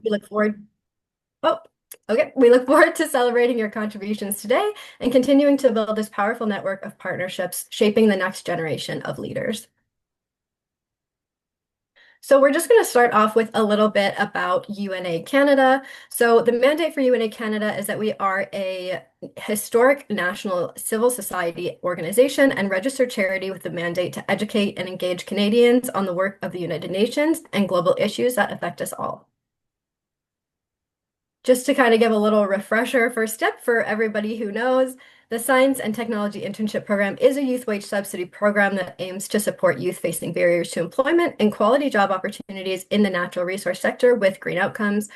We look forward, oh, okay. We look forward to celebrating your contributions today and continuing to build this powerful network of partnerships, shaping the next generation of leaders. So we're just going to start off with a little bit about UNA Canada. So the mandate for UNA Canada is that we are a historic national civil society organization and registered charity with the mandate to educate and engage Canadians on the work of the United Nations and global issues that affect us all. Just to kind of give a little refresher for STIP for everybody who knows, the Science and Technology Internship Program is a youth wage subsidy program that aims to support youth facing barriers to employment and quality job opportunities in the natural resource sector with green outcomes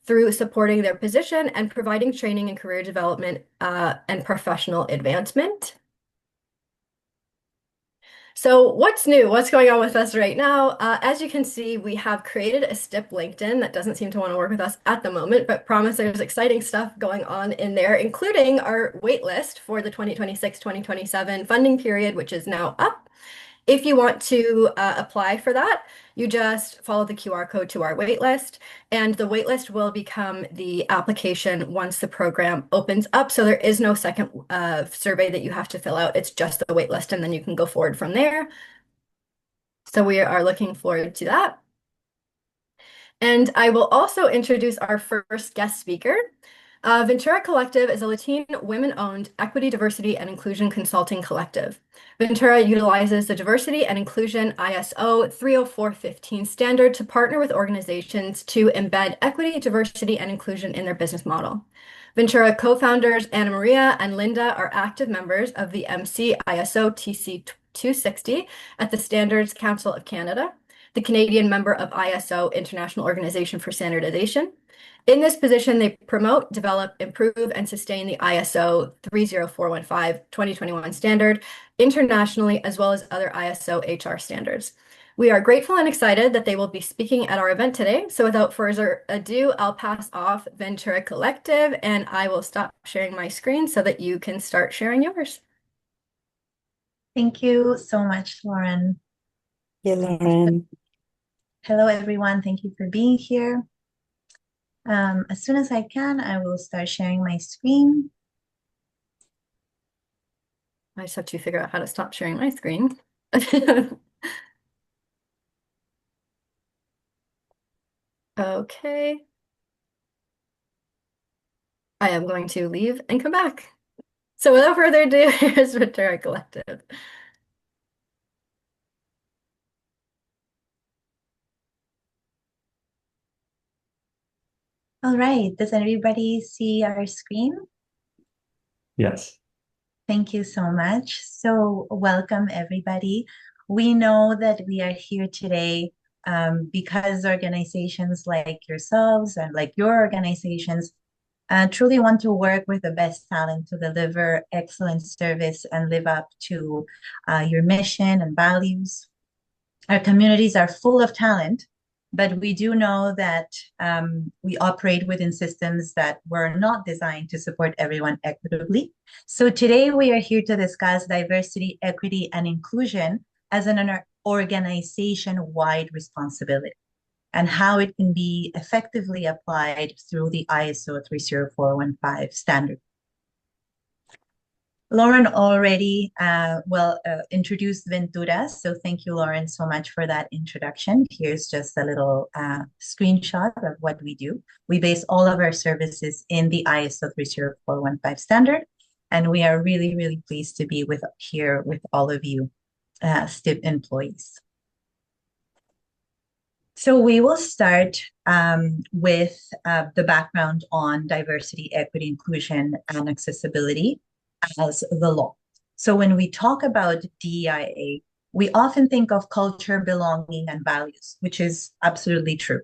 through supporting their position and providing training and career development and professional advancement. So what's new? What's going on with us right now? As you can see, we have created a STIP LinkedIn that doesn't seem to want to work with us at the moment, but promise there's exciting stuff going on in there, including our waitlist for the 2026-2027 funding period, which is now up. If you want to apply for that, you just follow the QR code to our waitlist, and the waitlist will become the application once the program opens up. So there is no second survey that you have to fill out. It's just the waitlist, and then you can go forward from there. So we are looking forward to that. And I will also introduce our first guest speaker. Ventura Collective is a Latin women-owned equity, diversity, and inclusion consulting collective. Ventura utilizes the Diversity and Inclusion ISO 30415 standard to partner with organizations to embed equity, diversity, and inclusion in their business model. Ventura co-founders Anna Maria and Linda are active members of the MC ISO TC 260 at the Standards Council of Canada, the Canadian member of ISO International Organization for Standardization. In this position, they promote, develop, improve, and sustain the ISO 30415 2021 standard internationally, as well as other ISO HR standards. We are grateful and excited that they will be speaking at our event today. So without further ado, I'll pass off Ventura Collective, and I will stop sharing my screen so that you can start sharing yours. Thank you so much, Lauren. Yeah, Lauren. Hello, everyone. Thank you for being here. As soon as I can, I will start sharing my screen. I just have to figure out how to stop sharing my screen. Okay. I am going to leave and come back. So without further ado, here's Ventura Collective. All right. Does everybody see our screen? Yes. Thank you so much. So welcome, everybody. We know that we are here today because organizations like yourselves and like your organizations truly want to work with the best talent to deliver excellent service and live up to your mission and values. Our communities are full of talent, but we do know that we operate within systems that were not designed to support everyone equitably. So today we are here to discuss diversity, equity, and inclusion as an organization-wide responsibility and how it can be effectively applied through the ISO 30415 standard. Lauren already introduced Ventura, so thank you, Lauren, so much for that introduction. Here's just a little screenshot of what we do. We base all of our services in the ISO 30415 standard, and we are really, really pleased to be here with all of you, STIP employees. So we will start with the background on diversity, equity, inclusion, and accessibility as the law. So when we talk about DEIA, we often think of culture, belonging, and values, which is absolutely true.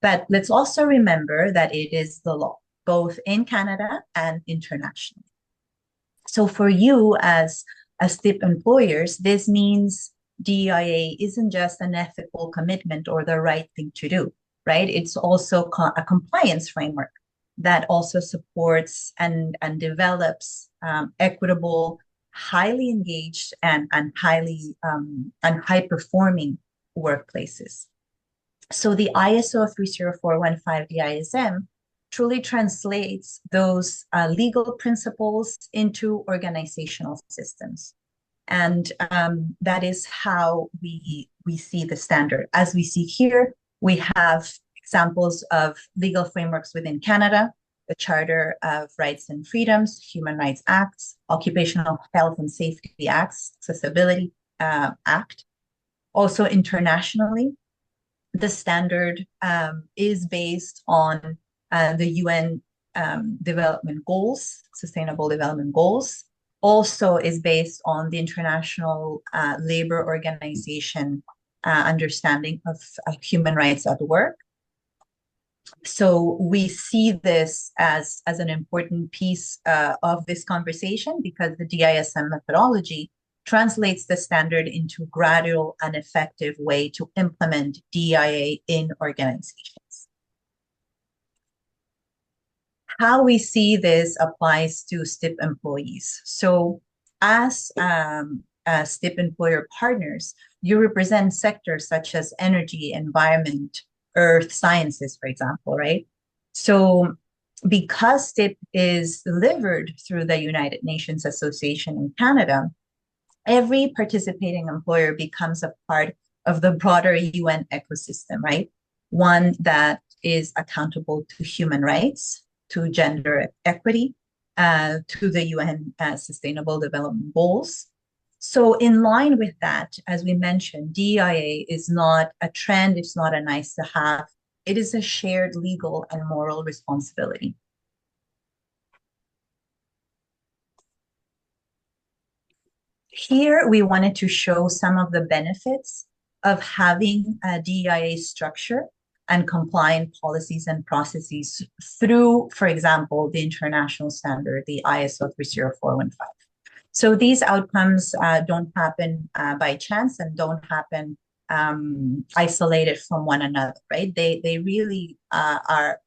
But let's also remember that it is the law, both in Canada and internationally. So for you as STIP employers, this means DEIA isn't just an ethical commitment or the right thing to do, right? It's also a compliance framework that also supports and develops equitable, highly engaged, and high performing workplaces. So the ISO 30415 DISM truly translates those legal principles into organizational systems. And that is how we see the standard. As we see here, we have examples of legal frameworks within Canada, the Charter of Rights and Freedoms, Human Rights Acts, Occupational Health and Safety Acts, Accessibility Act. Also internationally, the standard is based on the UN development goals, sustainable development goals, also is based on the International Labor Organization understanding of human rights at work. So we see this as an important piece of this conversation because the DISM methodology translates the standard into a gradual and effective way to implement DIA in organizations. How we see this applies to STIP employees. So as STIP employer partners, you represent sectors such as energy, environment, earth sciences, for example, right? So because STIP is delivered through the United Nations Association in Canada, every participating employer becomes a part of the broader UN ecosystem, right? One that is accountable to human rights, to gender equity, to the UN Sustainable Development Goals. So in line with that, as we mentioned, DEIA is not a trend, it's not a nice to have, it is a shared legal and moral responsibility. Here, we wanted to show some of the benefits of having a DEIA structure and compliant policies and processes through, for example, the international standard, the ISO 30415. So these outcomes don't happen by chance and don't happen isolated from one another, right? They really are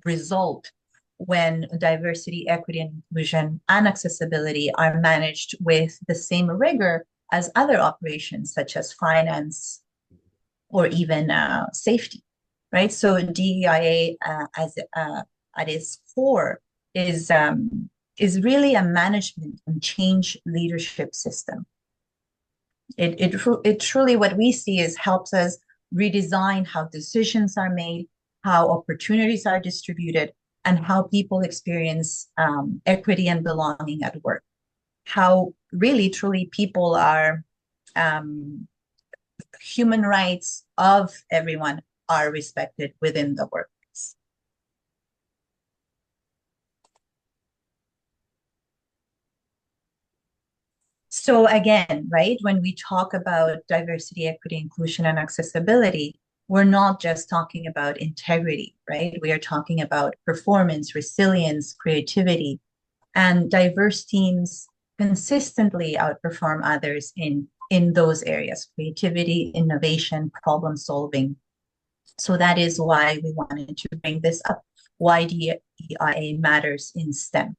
result when diversity, equity, and inclusion and accessibility are managed with the same rigor as other operations such as finance or even safety, right? So DEIA at its core is really a management and change leadership system. It truly, what we see is helps us redesign how decisions are made, how opportunities are distributed, and how people experience equity and belonging at work. How really, truly people are, human rights of everyone are respected within the workplace. So again, right, when we talk about diversity, equity, inclusion, and accessibility, we're not just talking about integrity, right? We are talking about performance, resilience, creativity, and diverse teams consistently outperform others in those areas, creativity, innovation, problem solving. So that is why we wanted to bring this up, why DEIA matters in STEM.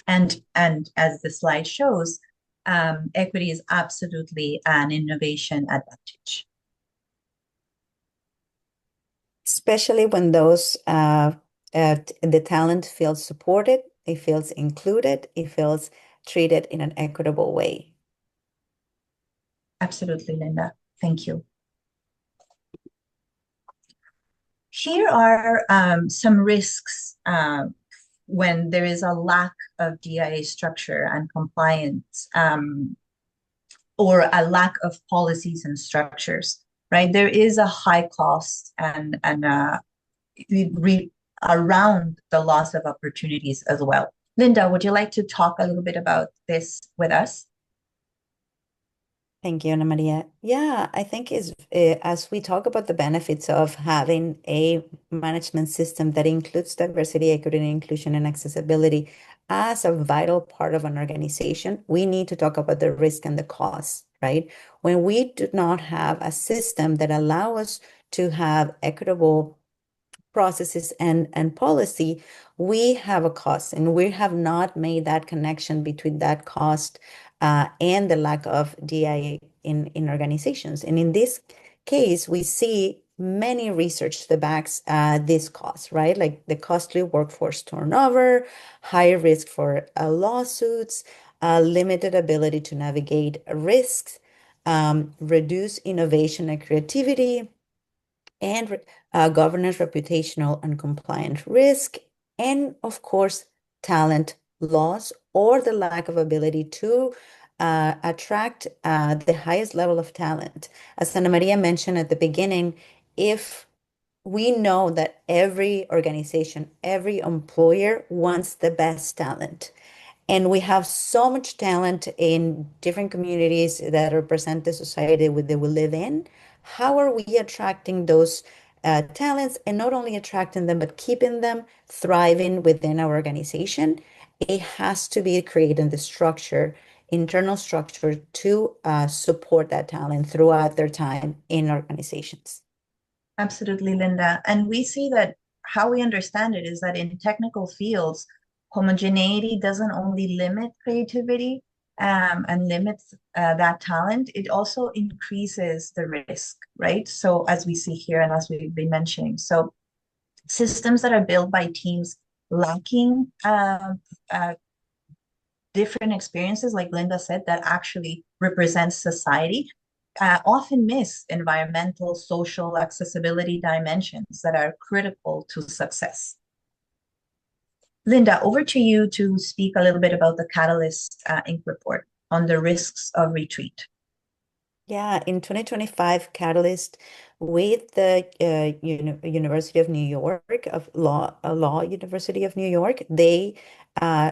And as the slide shows, equity is absolutely an innovation advantage. Especially when those the talent feels supported, it feels included, it feels treated in an equitable way. Absolutely, Linda. Thank you. Here are some risks when there is a lack of DIA structure and compliance, or a lack of policies and structures, right? There is a high cost and around the loss of opportunities as well. Linda, would you like to talk a little bit about this with us? Thank you, Ana Maria. Yeah, I think as we talk about the benefits of having a management system that includes diversity, equity, and inclusion and accessibility as a vital part of an organization, we need to talk about the risk and the cost, right? When we do not have a system that allow us to have equitable processes and policy, we have a cost, and we have not made that connection between that cost and the lack of DIA in organizations. And in this case, we see many research that backs this cost, right? Like the costly workforce turnover, high risk for lawsuits, limited ability to navigate risks, reduce innovation and creativity, and governance, reputational and compliance risk, and of course, talent loss or the lack of ability to attract the highest level of talent. As Ana Maria mentioned at the beginning, if we know that every organization, every employer wants the best talent. And we have so much talent in different communities that represent the society that we live in. How are we attracting those talents and not only attracting them, but keeping them thriving within our organization? It has to be creating the structure, internal structure to support that talent throughout their time in organizations. Absolutely, Linda. And we see that how we understand it is that in technical fields, homogeneity doesn't only limit creativity and limits that talent, it also increases the risk, right? So, as we see here and as we've been mentioning, so systems that are built by teams lacking uh, different experiences, like Linda said, that actually represents society, often miss environmental, social, accessibility dimensions that are critical to success. Linda, over to you to speak a little bit about the Catalyst Inc. report on the risks of retreat. Yeah, in 2025, Catalyst with the University of New York of Law University of New York, they uh,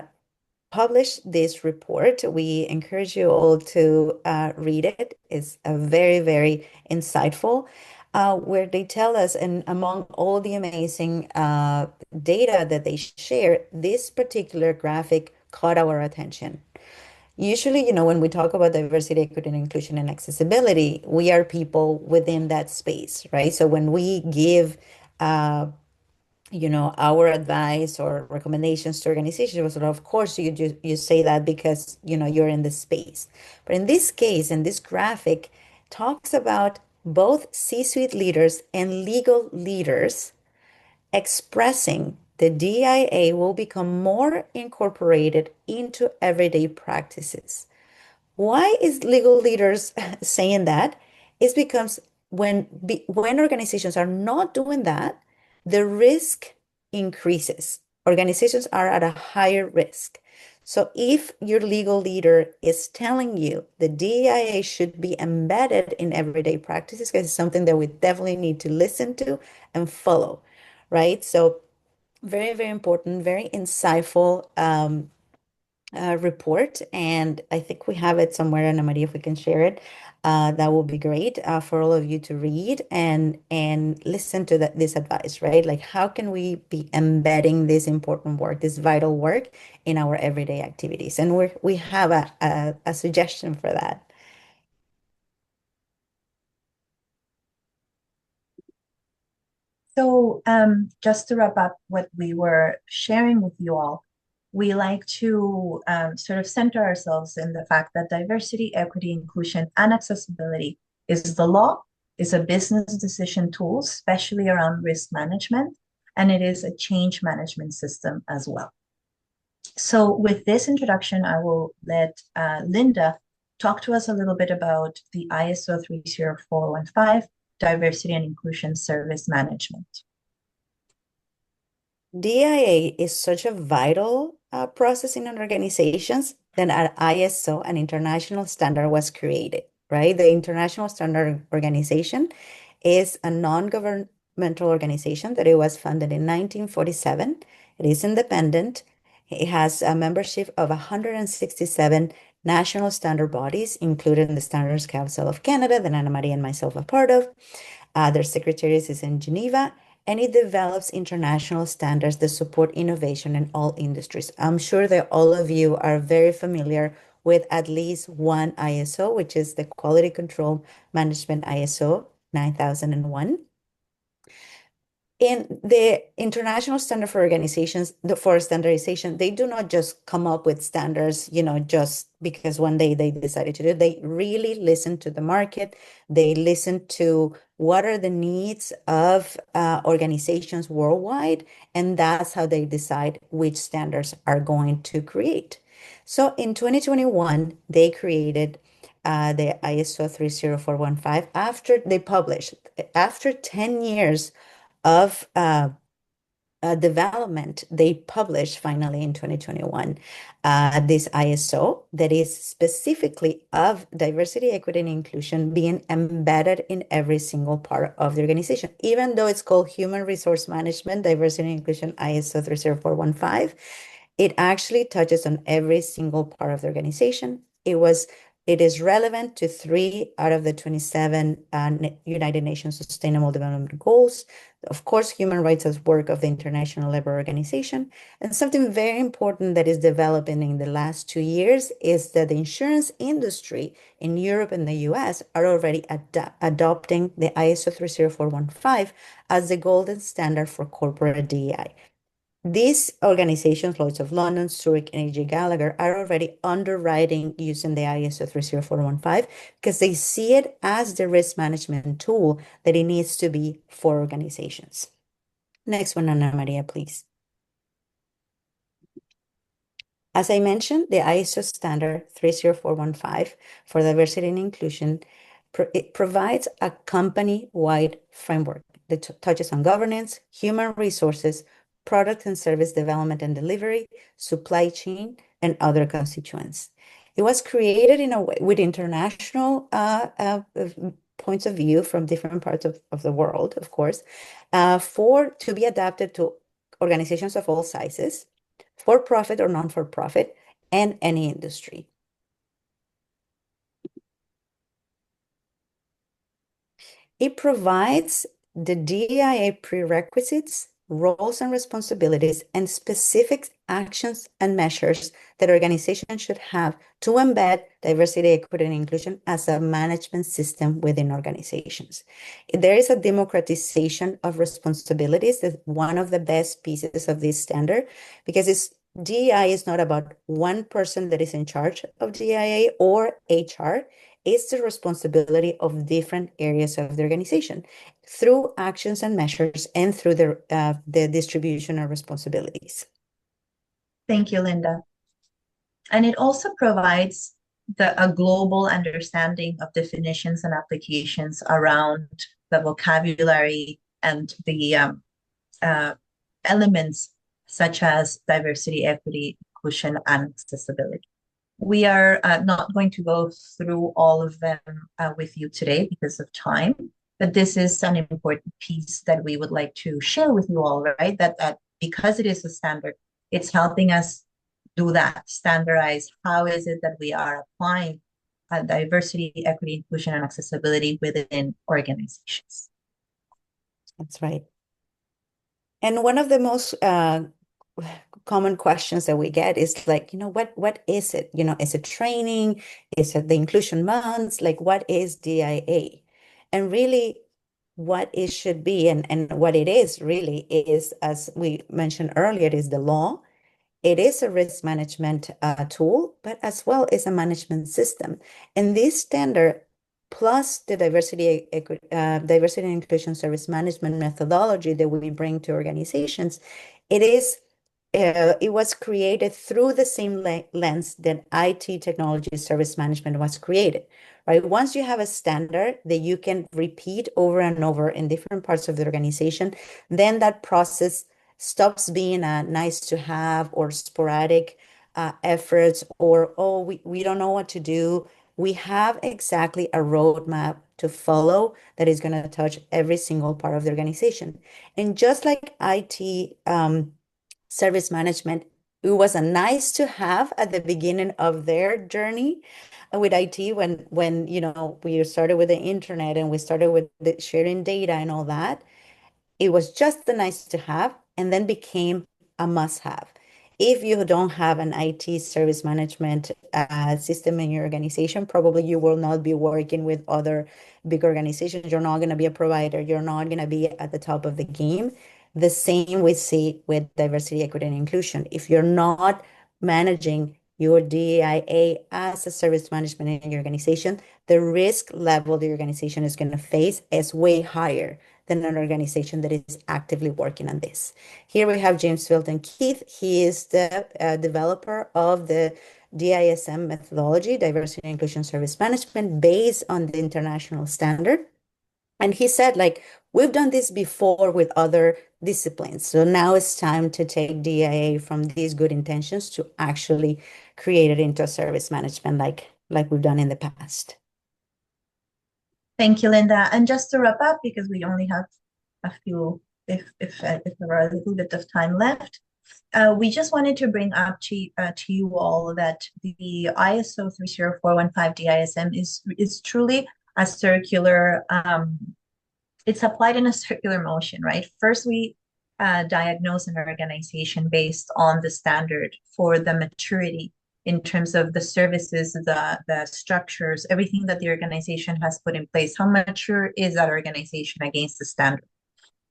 published this report. We encourage you all to read it. It's a very, very insightful, where they tell us, and among all the amazing data that they share, this particular graphic caught our attention. Usually, when we talk about diversity, equity, and inclusion and accessibility, we are people within that space, right? So when we give uh, our advice or recommendations to organizations, so of course you say that because you're in the space. But in this case, and this graphic talks about both C-suite leaders and legal leaders expressing the DIA will become more incorporated into everyday practices. Why is legal leaders saying that? It's because when organizations are not doing that, the risk increases. Organizations are at a higher risk. So if your legal leader is telling you the DEIA should be embedded in everyday practices, because it's something that we definitely need to listen to and follow, right? So very, very important, very insightful report, and I think we have it somewhere, Ana Maria, if we can share it. That would be great for all of you to read and listen to this advice, right? Like, how can we be embedding this important work, this vital work, in our everyday activities? And we have a suggestion for that. So, just to wrap up what we were sharing with you all, we like to sort of center ourselves in the fact that diversity, equity, inclusion, and accessibility is the law, is a business decision tool, especially around risk management, and it is a change management system as well. So, with this introduction, I will let Linda talk to us a little bit about the ISO 30415, Diversity and Inclusion Service Management. DIA is such a vital process in organizations that an ISO, an international standard, was created, right? The International Standard Organization is a non-governmental organization that it was founded in 1947. It is independent. It has a membership of 167 national standard bodies, including the Standards Council of Canada that Ana Maria and myself are part of. Their secretaries is in Geneva, and it develops international standards that support innovation in all industries. I'm sure that all of you are very familiar with at least one ISO, which is the Quality Control Management ISO 9001. In the International Standard for Organizations, for standardization, they do not just come up with standards, just because one day they decided to do it. They really listen to the market. They listen to what are the needs of organizations worldwide, and that's how they decide which standards are going to create. So in 2021, they created the ISO 30415 after they published, after 10 years of development, they published finally in 2021 this ISO that is specifically of diversity, equity, and inclusion being embedded in every single part of the organization. Even though it's called Human Resource Management, Diversity and Inclusion ISO 30415, it actually touches on every single part of the organization. It is relevant to 3 out of the 27 United Nations Sustainable Development Goals. Of course, human rights as work of the International Labor Organization. And something very important that is developing in the last 2 years is that the insurance industry in Europe and the US are already adopting the ISO 30415 as the golden standard for corporate DEI. These organizations, Lloyd's of London, Zurich, and AJ Gallagher, are already underwriting using the ISO 30415 because they see it as the risk management tool that it needs to be for organizations. Next one, Ana Maria, please. As I mentioned, the ISO standard 30415 for diversity and inclusion, it provides a company-wide framework that touches on governance, human resources, product and service development and delivery, supply chain, and other constituents. It was created in a way with international points of view from different parts of the world, of course, to be adapted to organizations of all sizes, for profit or non-for-profit, and any industry. It provides the DEIA prerequisites, roles and responsibilities, and specific actions and measures that organizations should have to embed diversity, equity, and inclusion as a management system within organizations. There is a democratization of responsibilities. That's one of the best pieces of this standard, because DEI is not about one person that is in charge of DEIA or HR. It's the responsibility of different areas of the organization through actions and measures and through the distribution of responsibilities. Thank you, Linda. And it also provides a global understanding of definitions and applications around the vocabulary and the elements such as diversity, equity, inclusion, and accessibility. We are not going to go through all of them with you today because of time, but this is an important piece that we would like to share with you all, right? That because it is a standard, it's helping us do that, standardize how is it that we are applying diversity, equity, inclusion, and accessibility within organizations. That's right. And one of the most common questions that we get is like, what is it? Is it training? Is it the inclusion months? Like, what is DIA? And really, what it should be and what it is really is, as we mentioned earlier, is the law. It is a risk management tool, but as well as a management system. And this standard, plus the diversity and inclusion service management methodology that we bring to organizations, it was created through the same lens that IT technology service management was created, right? Once you have a standard that you can repeat over and over in different parts of the organization, then that process stops being a nice to have or sporadic efforts or, oh, we don't know what to do. We have exactly a roadmap to follow that is going to touch every single part of the organization. And just like IT service management, it was a nice to have at the beginning of their journey with IT when we started with the internet and we started with the sharing data and all that. It was just the nice to have and then became a must have. If you don't have an IT service management system in your organization, probably you will not be working with other big organizations. You're not going to be a provider. You're not going to be at the top of the game. The same we see with diversity, equity, and inclusion. If you're not managing your DEIA as a service management in your organization, the risk level the organization is going to face is way higher than an organization that is actively working on this. Here we have James Filton Keith. He is the developer of the DISM methodology, Diversity and Inclusion Service Management, based on the international standard. And he said, like, we've done this before with other disciplines. So now it's time to take DIA from these good intentions to actually create it into a service management like we've done in the past. Thank you, Linda. And just to wrap up, because we only have a few, if there are a little bit of time left, we just wanted to bring up to you all that the ISO 30415 DISM is truly a circular, it's applied in a circular motion, right? First, we diagnose an organization based on the standard for the maturity in terms of the services, the structures, everything that the organization has put in place. How mature is that organization against the standard,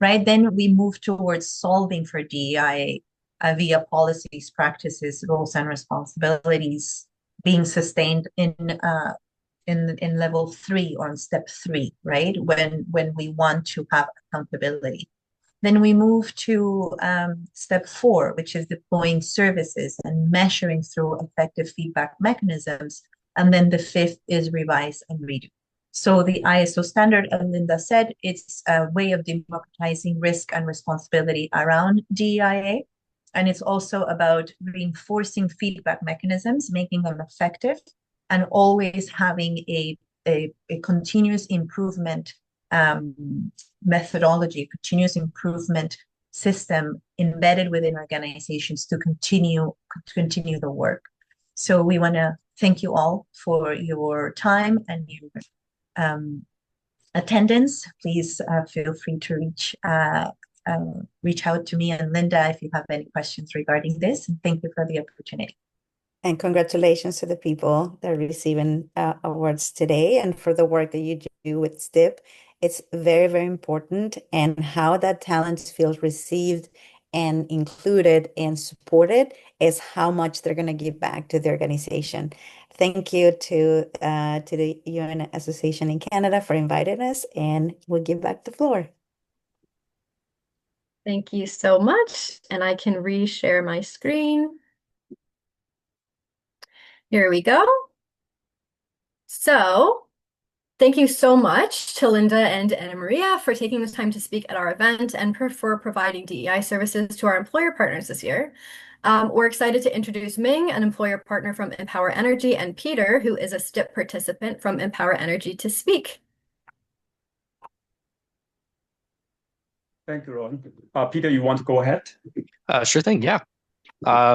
right? Then we move towards solving for DEI via policies, practices, roles, and responsibilities being sustained in level 3 or in step 3, right? When we want to have accountability. Then we move to step 4, which is deploying services and measuring through effective feedback mechanisms. And then the 5th is revise and redo. So the ISO standard, as Linda said, it's a way of democratizing risk and responsibility around DEIA. And it's also about reinforcing feedback mechanisms, making them effective, and always having a continuous improvement methodology, continuous improvement system embedded within organizations to continue the work. So we want to thank you all for your time and your attendance. Please feel free to reach out to me and Linda if you have any questions regarding this. And thank you for the opportunity. And congratulations to the people that are receiving awards today and for the work that you do with STIP. It's very, very important. And how that talent feels received and included and supported is how much they're going to give back to the organization. Thank you to the UN Association in Canada for inviting us, and we'll give back the floor. Thank you so much. And I can reshare my screen. Here we go. So thank you so much to Linda and Anna Maria for taking this time to speak at our event and for providing DEI services to our employer partners this year. We're excited to introduce Ming, an employer partner from Empower Energy, and Peter, who is a STIP participant from Empower Energy, to speak. Thank you, Ron. Peter, you want to go ahead? Sure thing, yeah.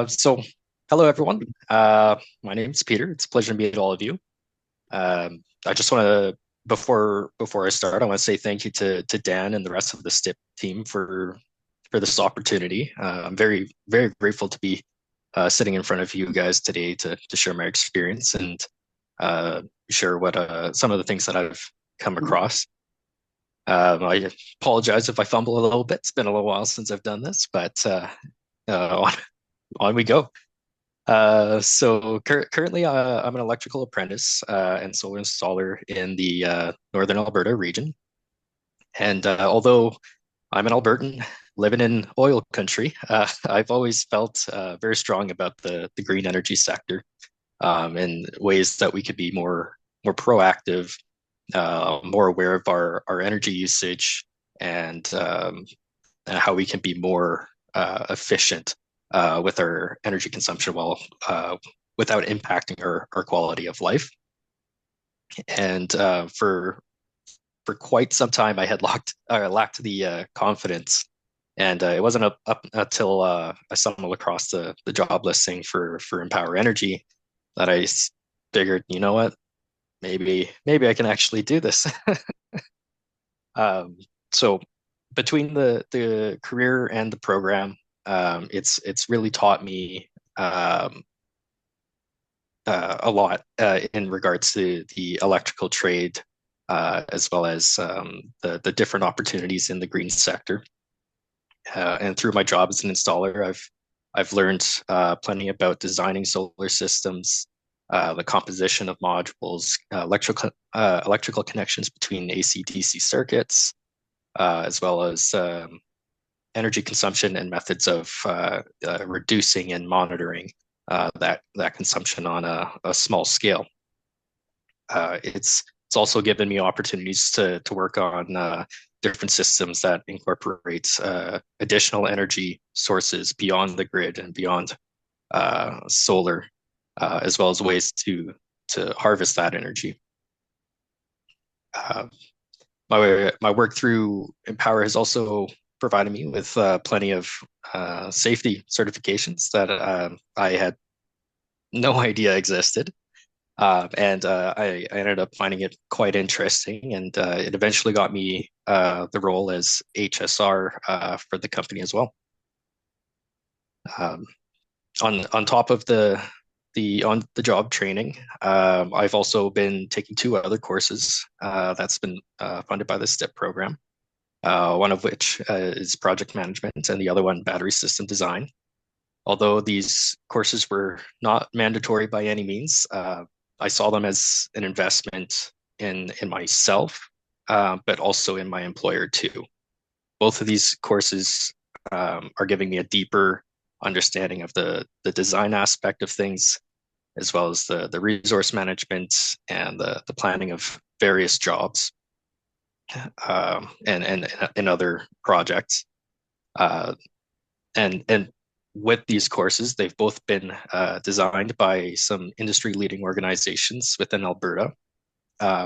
So, hello, everyone. My name's Peter. It's a pleasure to meet all of you. I just want to, before I start, I want to say thank you to Dan and the rest of the STIP team for this opportunity. I'm very, very grateful to be sitting in front of you guys today to share my experience and share what some of the things that I've come across. I apologize if I fumble a little bit. It's been a little while since I've done this, but on we go. So currently I'm an electrical apprentice and solar installer in the Northern Alberta region. And although I'm an Albertan living in oil country, I've always felt very strong about the green energy sector and ways that we could be more proactive, more aware of our energy usage, and how we can be more efficient with our energy consumption while without impacting our quality of life. And for quite some time, I had lacked the confidence, and it wasn't up until I stumbled across the job listing for Empower Energy that I figured, you know what, maybe I can actually do this. So between the career and the program, It's really taught me a lot in regards to the electrical trade, as well as the different opportunities in the green sector. And through my job as an installer, I've learned plenty about designing solar systems, the composition of modules, electrical connections between AC/DC circuits, as well as energy consumption and methods of reducing and monitoring that consumption on a small scale. It's also given me opportunities to work on different systems that incorporate additional energy sources beyond the grid and beyond solar, as well as ways to harvest that energy. My work through Empower has also provided me with plenty of safety certifications that I had no idea existed. And I ended up finding it quite interesting, and it eventually got me the role as HSR for the company as well. On top of the on the job training, I've also been taking two other courses that's been funded by the STIP program. One of which is project management, and the other one battery system design. Although these courses were not mandatory by any means, I saw them as an investment in myself, but also in my employer too. Both of these courses are giving me a deeper understanding of the design aspect of things, as well as the resource management and the planning of various jobs and other projects. And with these courses, they've both been designed by some industry leading organizations within Alberta,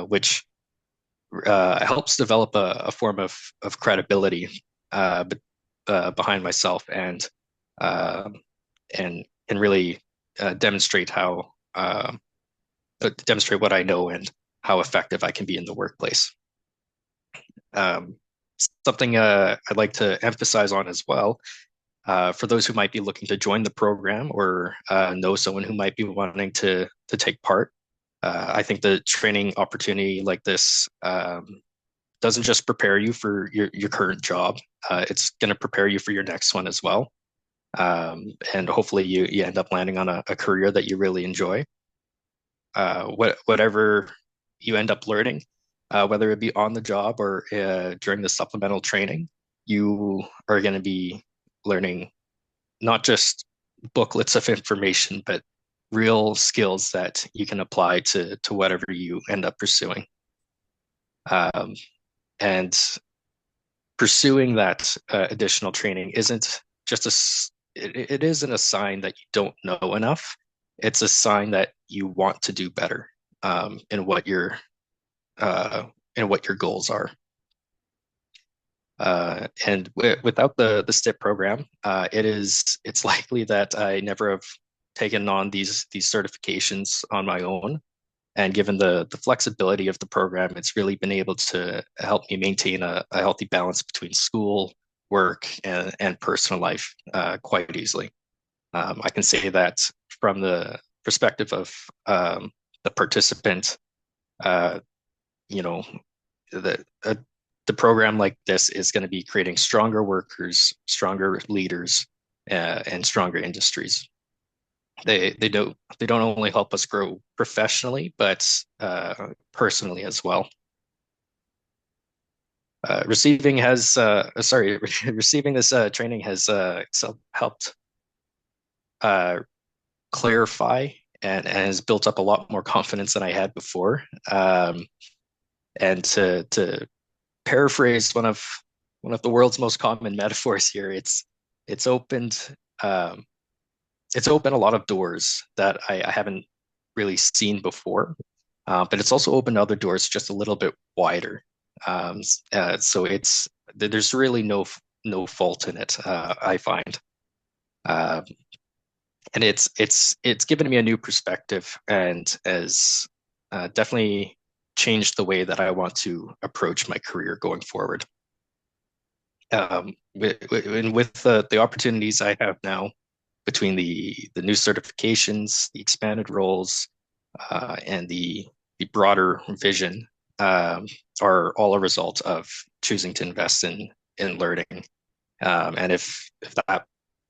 which helps develop a form of credibility behind myself, and can really demonstrate demonstrate what I know and how effective I can be in the workplace. Something I'd like to emphasize on as well, for those who might be looking to join the program or know someone who might be wanting to take part. I think the training opportunity like this doesn't just prepare you for your current job. It's going to prepare you for your next one as well. And hopefully you end up landing on a career that you really enjoy. Whatever you end up learning, whether it be on the job or during the supplemental training, you are going to be learning not just booklets of information, but real skills that you can apply to whatever you end up pursuing. And pursuing that additional training isn't just it isn't a sign that you don't know enough. It's a sign that you want to do better in what your goals are. And without the STIP program, it's likely that I never have taken on these certifications on my own. And given the flexibility of the program, it's really been able to help me maintain a healthy balance between school, work, and personal life quite easily. I can say that from the perspective of the participant, you know, the program like this is going to be creating stronger workers, stronger leaders, and stronger industries. They don't only help us grow professionally, but personally as well. Receiving this training has helped clarify and has built up a lot more confidence than I had before. And to paraphrase one of the world's most common metaphors here, it's opened a lot of doors that I haven't really seen before, but it's also opened other doors just a little bit wider. So there's really no fault in it, I find, and it's given me a new perspective and has definitely changed the way that I want to approach my career going forward. with the opportunities I have now between the new certifications, the expanded roles, and the broader vision, are all a result of choosing to invest in learning. And if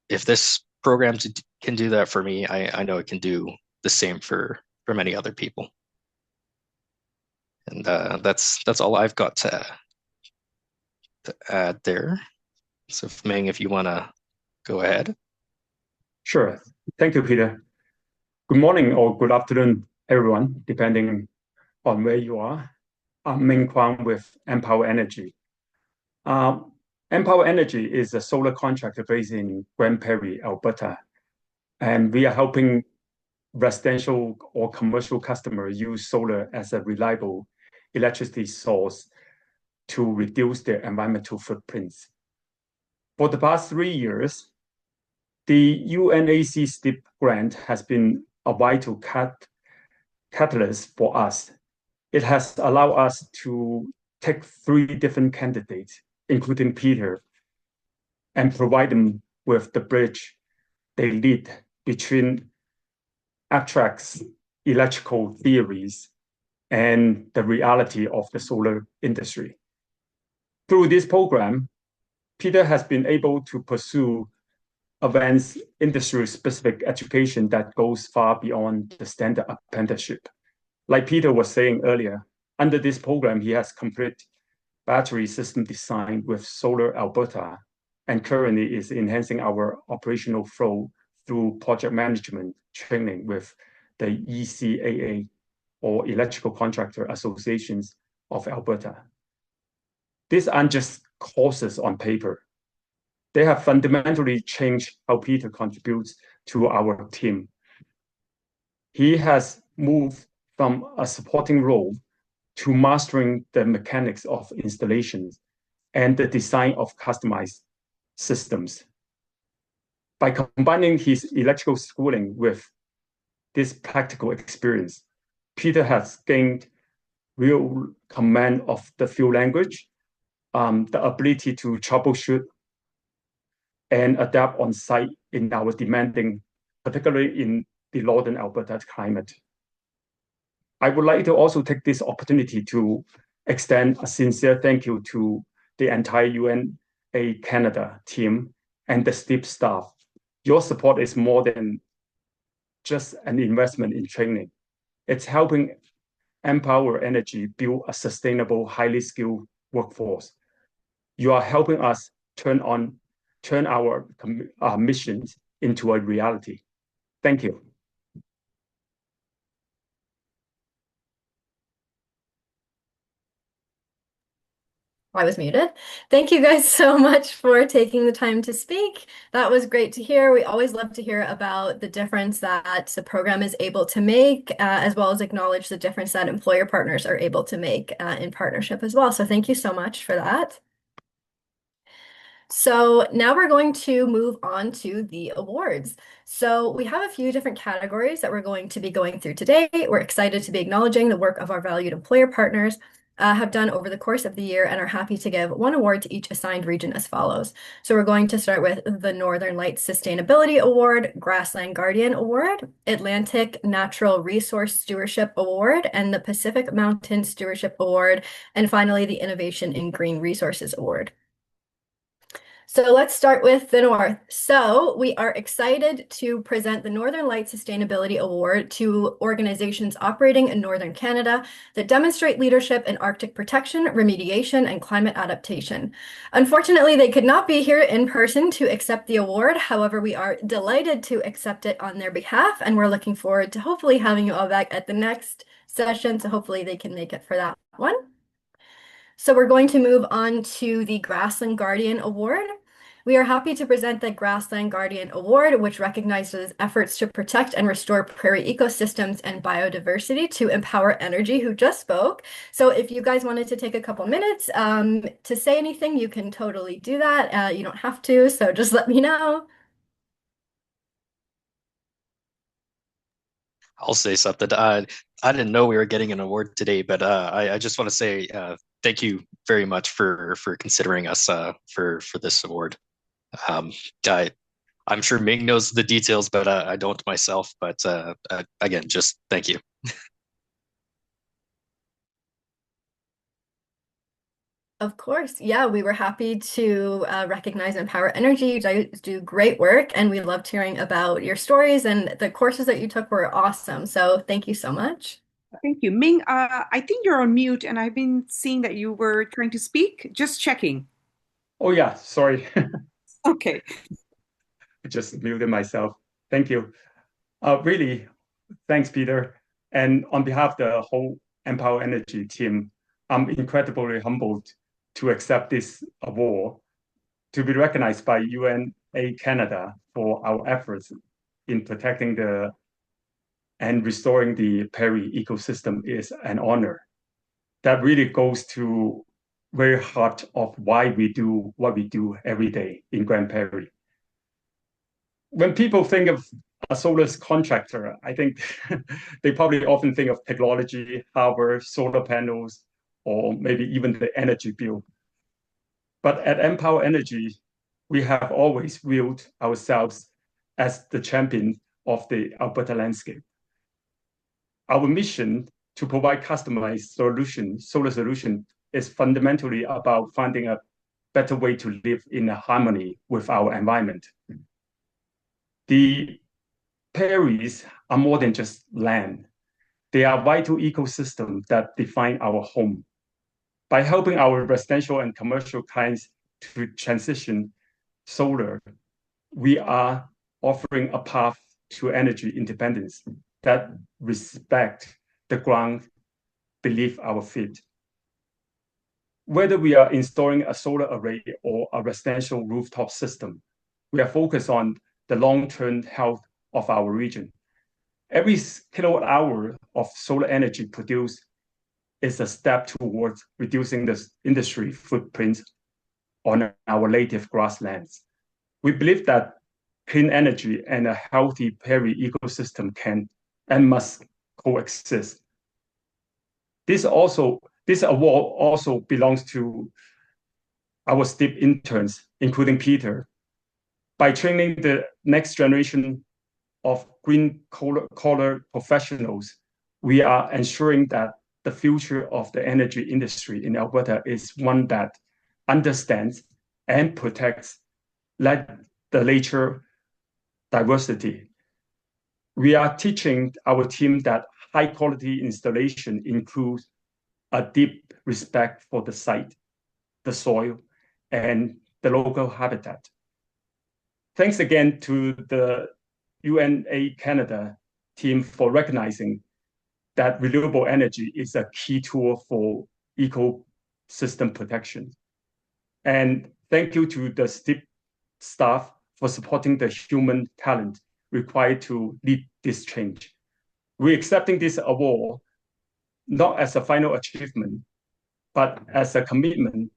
this program can do that for me, I know it can do the same for many other people. And that's all I've got to add there. So, Ming, if you want to go ahead. Sure. Thank you, Peter. Good morning or good afternoon, everyone, depending on where you are. I'm Ming Kwang with Empower Energy. Um, Empower Energy is a solar contractor based in Grand Prairie, Alberta, and we are helping residential or commercial customers use solar as a reliable electricity source to reduce their environmental footprints. For the past 3 years, the UNAC STIP grant has been a vital catalyst for us. It has allowed us to take 3 different candidates, including Peter, and provide them with the bridge they need between abstract electrical theories and the reality of the solar industry. Through this program, Peter has been able to pursue advanced industry-specific education that goes far beyond the standard apprenticeship. Like Peter was saying earlier, under this program, he has completed battery system design with Solar Alberta and currently is enhancing our operational flow through project management training with the ECAA, or Electrical Contractor Associations of Alberta. These aren't just courses on paper. They have fundamentally changed how Peter contributes to our team. He has moved from a supporting role to mastering the mechanics of installations and the design of customized systems. By combining his electrical schooling with this practical experience, Peter has gained real command of the field language, the ability to troubleshoot and adapt on site in our demanding, particularly in the northern Alberta climate. I would like to also take this opportunity to extend a sincere thank you to the entire UNA Canada team and the STIP staff. Your support is more than just an investment in training. It's helping Empower Energy build a sustainable, highly skilled workforce. You are helping us turn our missions into a reality. Thank you. I was muted. Thank you guys so much for taking the time to speak. That was great to hear. We always love to hear about the difference that the program is able to make, as well as acknowledge the difference that employer partners are able to make in partnership as well. So thank you so much for that. So now we're going to move on to the awards. So we have a few different categories that we're going to be going through today. We're excited to be acknowledging the work of our valued employer partners have done over the course of the year and are happy to give one award to each assigned region as follows. So we're going to start with the Northern Lights Sustainability Award, Grassland Guardian Award, Atlantic Natural Resource Stewardship Award, and the Pacific Mountain Stewardship Award, and finally the Innovation in Green Resources Award. So let's start with the North. So we are excited to present the Northern Lights Sustainability Award to organizations operating in Northern Canada that demonstrate leadership in Arctic protection, remediation, and climate adaptation. Unfortunately, they could not be here in person to accept the award. However, we are delighted to accept it on their behalf, and we're looking forward to hopefully having you all back at the next session, so hopefully they can make it for that one. So we're going to move on to the Grassland Guardian Award. We are happy to present the Grassland Guardian Award, which recognizes efforts to protect and restore prairie ecosystems and biodiversity to Empower Energy, who just spoke. So if you guys wanted to take a couple minutes to say anything, you can totally do that. You don't have to, so just let me know. I'll say something. I didn't know we were getting an award today, but I just want to say thank you very much for considering us for this award. Um, I, I'm sure Ming knows the details, but I don't myself. But again, just thank you. Of course. Yeah, we were happy to recognize Empower Energy. You guys do great work, and we loved hearing about your stories, and the courses that you took were awesome. So thank you so much. Thank you. Ming, I think you're on mute, and I've been seeing that you were trying to speak. Just checking. Oh yeah, sorry. Okay. I just muted myself. Thank you. Really, thanks, Peter. And on behalf of the whole Empower Energy team, I'm incredibly humbled to accept this award, to be recognized by UNA Canada for our efforts in protecting and restoring the Prairie ecosystem is an honor. That really goes to very heart of why we do what we do every day in Grand Prairie. When people think of a solar contractor, I think they probably often think of technology, hardware, solar panels, or maybe even the energy bill. But at Empower Energy, we have always viewed ourselves as the champion of the Alberta landscape. Our mission to provide customized solar solution, is fundamentally about finding a better way to live in harmony with our environment. The prairies are more than just land. They are vital ecosystems that define our home. By helping our residential and commercial clients to transition solar, we are offering a path to energy independence that respect the ground beneath our feet. Whether we are installing a solar array or a residential rooftop system, we are focused on the long-term health of our region. Every kilowatt hour of solar energy produced is a step towards reducing the industry footprint on our native grasslands. We believe that clean energy and a healthy prairie ecosystem can and must coexist. This award also belongs to our STIP interns, including Peter. By training the next generation of green-collar professionals, we are ensuring that the future of the energy industry in Alberta is one that understands and protects the nature diversity. We are teaching our team that high-quality installation includes a deep respect for the site, the soil, and the local habitat. Thanks again to the UNA Canada team for recognizing that renewable energy is a key tool for ecosystem protection. And thank you to the STIP staff for supporting the human talent required to lead this change. We're accepting this award not as a final achievement, but as a commitment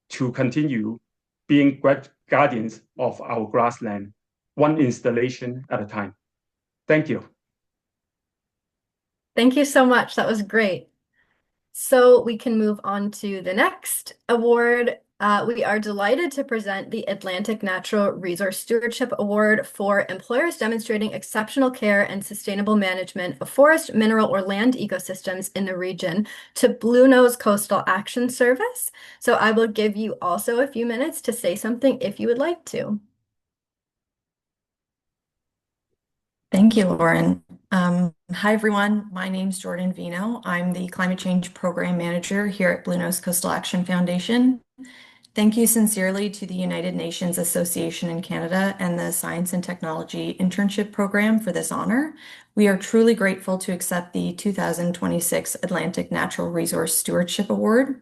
to continue being great guardians of our grassland, one installation at a time. Thank you. Thank you so much. That was great. So we can move on to the next award. We are delighted to present the Atlantic Natural Resource Stewardship Award for employers demonstrating exceptional care and sustainable management of forest, mineral, or land ecosystems in the region to Bluenose Coastal Action Service. So I will give you also a few minutes to say something if you would like to. Thank you, Lauren. Hi, everyone. My name's Jordan Vino. I'm the Climate Change Program Manager here at Bluenose Coastal Action Foundation. Thank you sincerely to the United Nations Association in Canada and the Science and Technology Internship Program for this honor. We are truly grateful to accept the 2026 Atlantic Natural Resource Stewardship Award.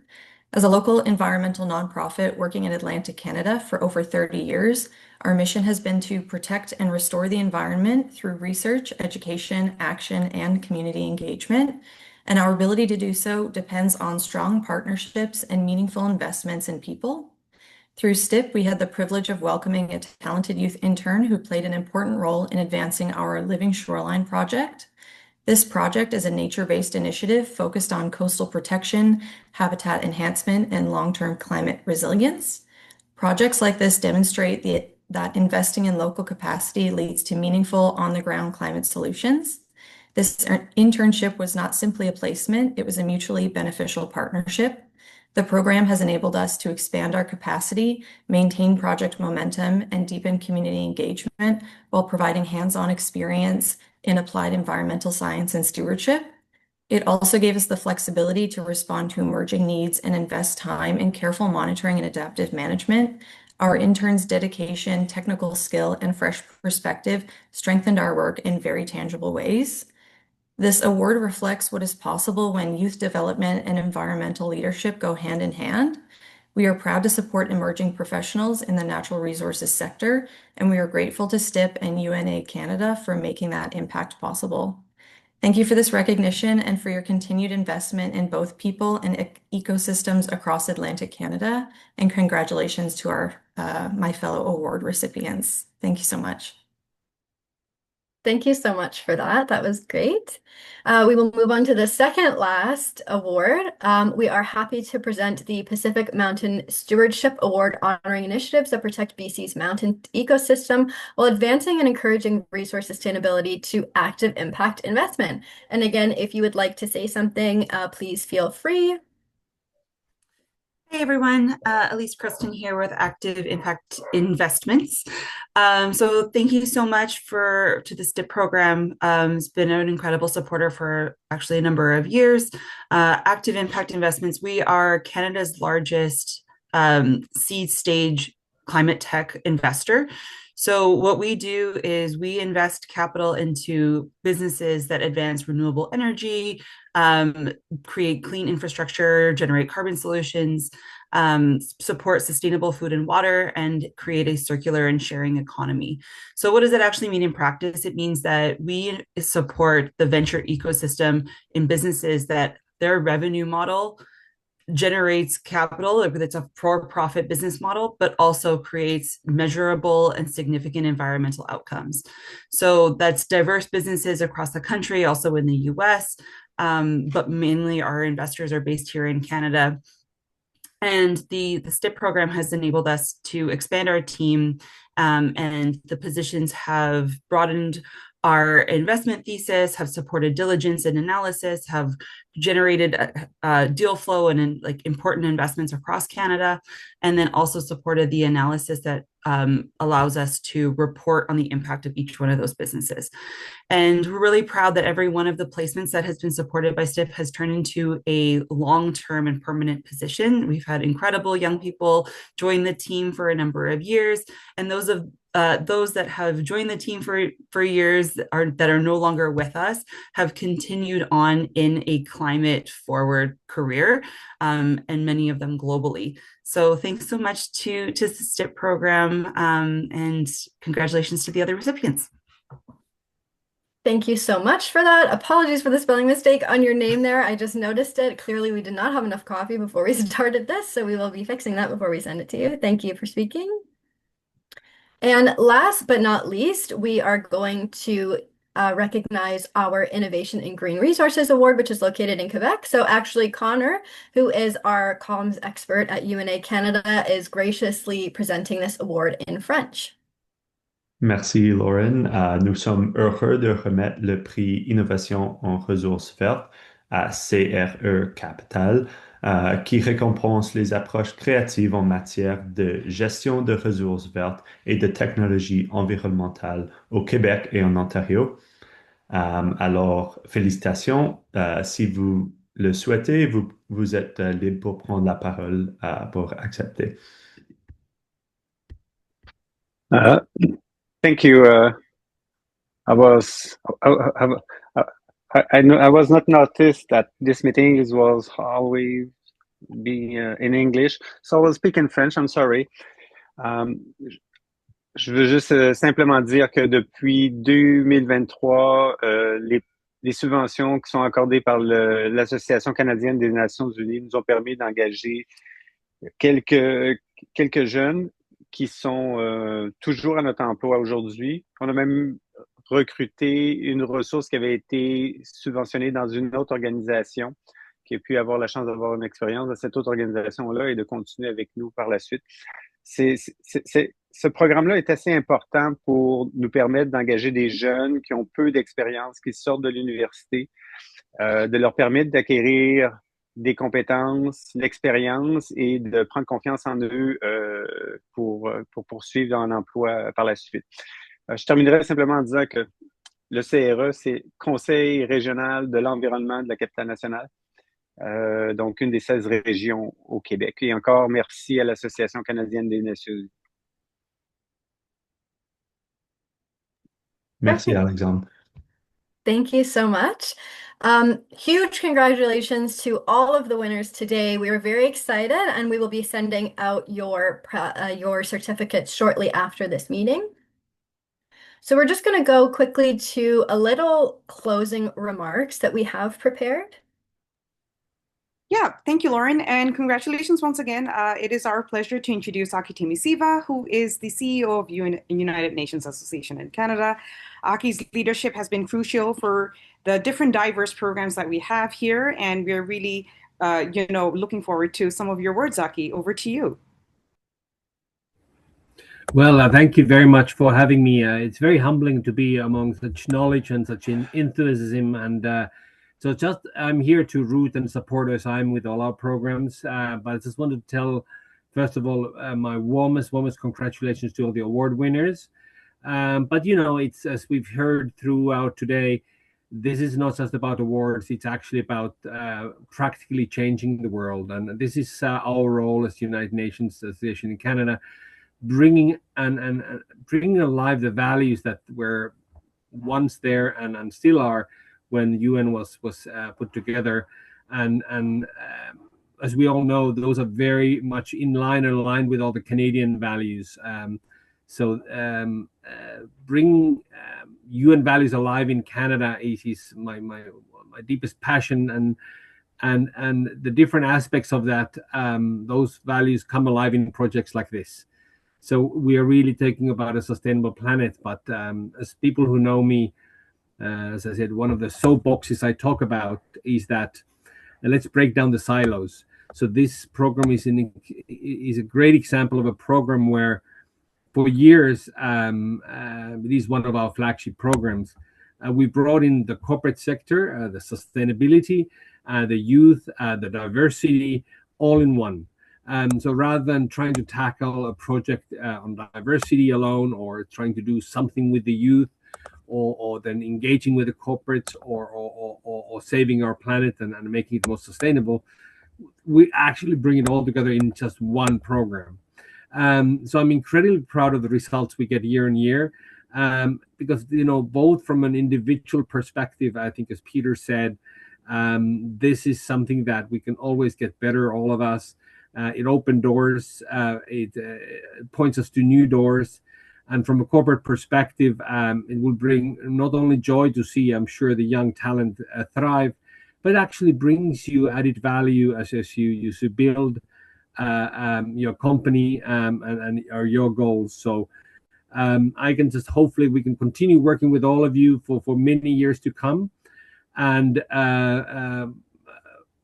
As a local environmental nonprofit working in Atlantic Canada for over 30 years, our mission has been to protect and restore the environment through research, education, action, and community engagement. And our ability to do so depends on strong partnerships and meaningful investments in people. Through STIP, we had the privilege of welcoming a talented youth intern who played an important role in advancing our Living Shoreline project. This project is a nature-based initiative focused on coastal protection, habitat enhancement, and long-term climate resilience. Projects like this demonstrate that investing in local capacity leads to meaningful on-the-ground climate solutions. This internship was not simply a placement, it was a mutually beneficial partnership. The program has enabled us to expand our capacity, maintain project momentum, and deepen community engagement while providing hands-on experience in applied environmental science and stewardship. It also gave us the flexibility to respond to emerging needs and invest time in careful monitoring and adaptive management. Our interns' dedication, technical skill, and fresh perspective strengthened our work in very tangible ways. This award reflects what is possible when youth development and environmental leadership go hand in hand. We are proud to support emerging professionals in the natural resources sector, and we are grateful to STIP and UNA Canada for making that impact possible. Thank you for this recognition and for your continued investment in both people and ecosystems across Atlantic Canada, and congratulations to my fellow award recipients. Thank you so much. Thank you so much for that. That was great. We will move on to the second last award. We are happy to present the Pacific Mountain Stewardship Award, honoring initiatives that protect BC's mountain ecosystem while advancing and encouraging resource sustainability to active impact investment. And again, if you would like to say something, please feel free. Hey everyone, Elise Preston here with Active Impact Investments. So thank you so much to the STIP program. It's been an incredible supporter for actually a number of years. Active Impact Investments, we are Canada's largest seed stage climate tech investor. So what we do is we invest capital into businesses that advance renewable energy, create clean infrastructure, generate carbon solutions, support sustainable food and water, and create a circular and sharing economy. So what does that actually mean in practice? It means that we support the venture ecosystem in businesses that their revenue model generates capital, it's a for-profit business model, but also creates measurable and significant environmental outcomes. So that's diverse businesses across the country, also in the US, but mainly our investors are based here in Canada. And the STIP program has enabled us to expand our team, and the positions have broadened our investment thesis, have supported diligence and analysis, have generated deal flow and like important investments across Canada, and then also supported the analysis that allows us to report on the impact of each one of those businesses. And we're really proud that every one of the placements that has been supported by STIP has turned into a long-term and permanent position. We've had incredible young people join the team for a number of years, and those that have joined the team for years that are no longer with us have continued on in a climate forward career, and many of them globally. So thanks so much to the STIP program, and congratulations to the other recipients. Thank you so much for that. Apologies for the spelling mistake on your name there. I just noticed it. Clearly, we did not have enough coffee before we started this, so we will be fixing that before we send it to you. Thank you for speaking. And last but not least, we are going to recognize our Innovation in Green Resources Award, which is located in Quebec. So actually, Connor, who is our comms expert at UNA Canada, is graciously presenting this award in French. Merci, Lauren. Nous sommes heureux de remettre le prix Innovation en ressources vertes à CRE Capital, qui récompense les approches créatives en matière de gestion de ressources vertes et de technologies environnementales au Québec et en Ontario. Alors, félicitations. Si vous le souhaitez, vous êtes libre pour prendre la parole pour accepter. Thank you. I was not noticed that this meeting was always be in English, so I will speak in French. I'm sorry. Je veux juste simplement dire que depuis 2023, les subventions qui sont accordées par l'Association canadienne des Nations unies nous ont permis d'engager quelques jeunes qui sont toujours à notre emploi aujourd'hui. On a même recruter une ressource qui avait été subventionnée dans une autre organisation, qui a pu avoir la chance d'avoir une expérience dans cette autre organisation-là et de continuer avec nous par la suite. Ce programme-là est assez important pour nous permettre d'engager des jeunes qui ont peu d'expérience, qui sortent de l'université, de leur permettre d'acquérir des compétences, l'expérience et de prendre confiance en eux pour poursuivre un emploi par la suite. Je terminerai simplement en disant que le CRE, c'est Conseil régional de l'environnement de la capitale nationale. Donc, une des 16 régions au Québec. Et encore, merci à l'Association canadienne des Nations Unies. Merci, Perfect. Alexandre. Thank you so much. Huge congratulations to all of the winners today. We are very excited, and we will be sending out your certificates shortly after this meeting. So we're just going to go quickly to a little closing remarks that we have prepared. Yeah, thank you, Lauren, and congratulations once again. It is our pleasure to introduce Aki Timisiva, who is the CEO of United Nations Association in Canada. Aki's leadership has been crucial for the different diverse programs that we have here, and we're really, looking forward to some of your words, Aki. Over to you. Well, thank you very much for having me. It's very humbling to be among such knowledge and such enthusiasm, and so I'm here to root and support as I'm with all our programs. But I just wanted to tell, first of all, my warmest congratulations to all the award winners. But it's, as we've heard throughout today, this is not just about awards. It's actually about practically changing the world, and this is our role as United Nations Association in Canada, bringing alive the values that were once there and still are when UN was put together, and as we all know, those are very much aligned with all the Canadian values. Bringing UN values alive in Canada is my deepest passion, and the different aspects of that, those values come alive in projects like this. So we are really thinking about a sustainable planet. But as people who know me, as I said, one of the soapboxes I talk about is that let's break down the silos. So this program is a great example of a program where, for years, it is one of our flagship programs. We brought in the corporate sector, the sustainability, the youth, the diversity, all in one. So rather than trying to tackle a project on diversity alone, or trying to do something with the youth, or then engaging with the corporates, or saving our planet and making it more sustainable, we actually bring it all together in just one program. So I'm incredibly proud of the results we get year on year, because both from an individual perspective, I think, as Peter said, this is something that we can always get better, all of us. It opens doors, it points us to new doors. And from a corporate perspective, it will bring not only joy to see, I'm sure, the young talent thrive, but actually brings you added value as you build your company and your goals. So I can just, hopefully we can continue working with all of you for many years to come, and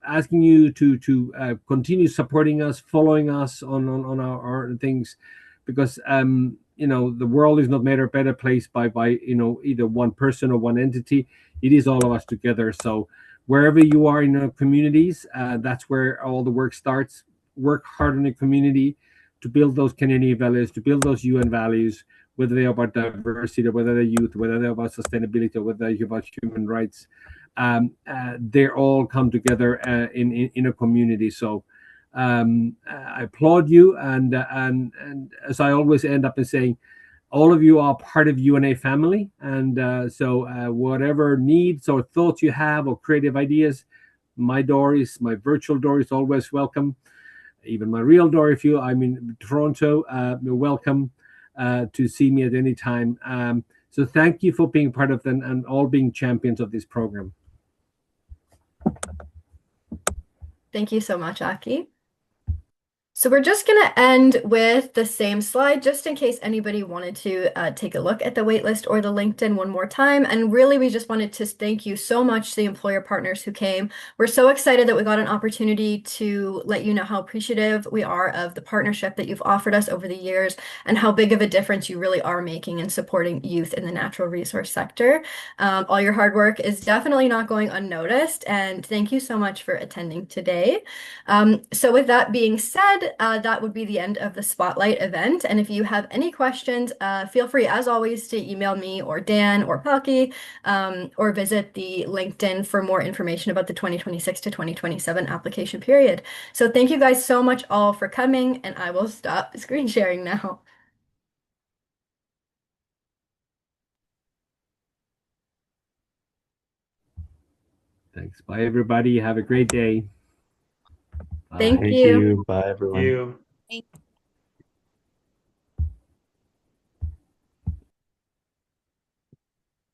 asking you to continue supporting us, following us on our things, because the world is not made a better place by either one person or one entity. It is all of us together. So wherever you are in our communities, that's where all the work starts. Work hard in the community to build those Canadian values, to build those UN values, whether they're about diversity, or whether they're youth, whether they're about sustainability, or whether they're about human rights. They all come together in a community. So I applaud you, and as I always end up in saying, all of you are part of UNA family, and so whatever needs or thoughts you have or creative ideas, my virtual door is always welcome. Even my real door, if I'm in Toronto, you're welcome to see me at any time. So thank you for being part of them and all being champions of this program. Thank you so much, Aki. So we're just going to end with the same slide, just in case anybody wanted to take a look at the waitlist or the LinkedIn one more time. And really, we just wanted to thank you so much to the employer partners who came. We're so excited that we got an opportunity to let you know how appreciative we are of the partnership that you've offered us over the years and how big of a difference you really are making in supporting youth in the natural resource sector. All your hard work is definitely not going unnoticed. And thank you so much for attending today. So with that being said, that would be the end of the Spotlight event. And if you have any questions, feel free, as always, to email me or Dan or Paki, or visit the LinkedIn for more information about the 2026 to 2027 application period. So thank you guys so much all for coming, and I will stop screen sharing now. Thanks. Bye, everybody. Have a great day. Thank Thank you. you. Bye, everyone. You. Thank